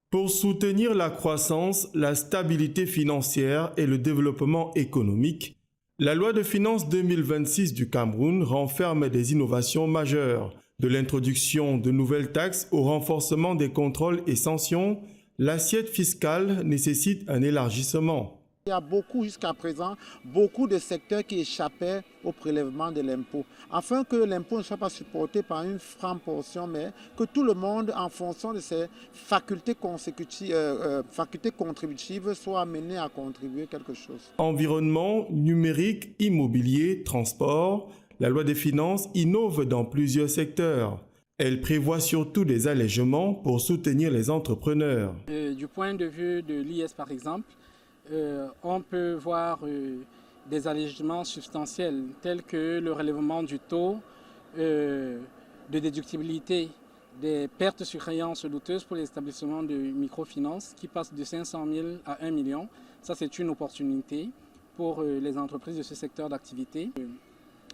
Pour soutenir la croissance, la stabilité financière et le développement économique, la loi de finances 2026 du Cameroun renferme des innovations majeures, de l'introduction de nouvelles taxes au renforcement des contrôles et sanctions. L'assiette fiscale nécessite un élargissement. Il y a beaucoup jusqu'à présent, beaucoup de secteurs qui échappaient au prélèvement de l'impôt. Afin que l'impôt ne soit pas supporté par une franc portion, mais que tout le monde, en fonction de ses facultés contributives, soit amené à contribuer quelque chose. Environnement, numérique, immobilier, transport, la loi des finances innove dans plusieurs secteurs. Elle prévoit surtout des allègements pour soutenir les entrepreneurs. Du point de vue de l'IS par exemple, on peut voir des allègements substantiels tels que le relèvement du taux de déductibilité des pertes sur créances douteuses pour les établissements de microfinance qui passe de 500 000 à 1 million. Ça, c'est une opportunité pour les entreprises de ce secteur d'activité.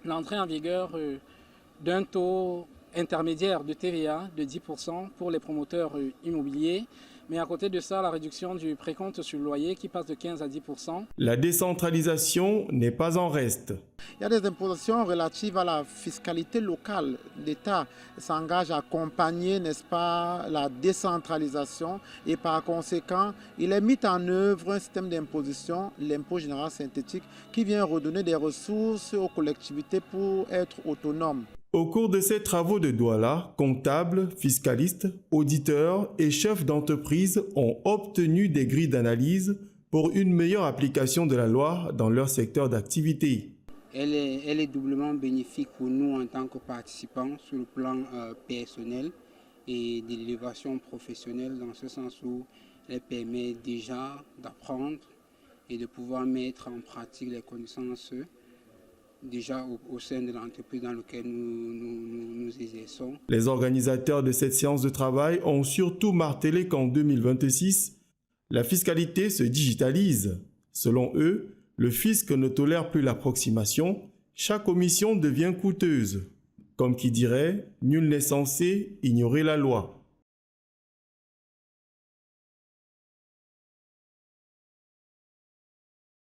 L'entrée en vigueur d'un taux intermédiaire de TVA de 10% pour les promoteurs immobiliers. Mais à côté de ça, la réduction du précompte sur le loyer qui passe de 15 à 10%. La décentralisation n'est pas en reste. Il y a des impositions relatives à la fiscalité locale. L'État s'engage à accompagner, n'est-ce pas, la décentralisation et par conséquent, il est mis en œuvre un système d'imposition, l'impôt général synthétique, qui vient redonner des ressources aux collectivités pour être autonomes. Au cours de ces travaux de Douala, comptables, fiscalistes, auditeurs et chefs d'entreprise ont obtenu des grilles d'analyse pour une meilleure application de la loi dans leur secteur d'activité. Elle est doublement bénéfique pour nous en tant que participants sur le plan personnel et de l'élévation professionnelle dans ce sens où elle permet déjà d'apprendre et de pouvoir mettre en pratique les connaissances déjà au sein de l'entreprise dans laquelle nous exerçons. Les organisateurs de cette séance de travail ont surtout martelé qu'en 2026, la fiscalité se digitalise. Selon eux, le fisc ne tolère plus l'approximation, chaque omission devient coûteuse. Comme qui dirait, nul n'est censé ignorer la loi.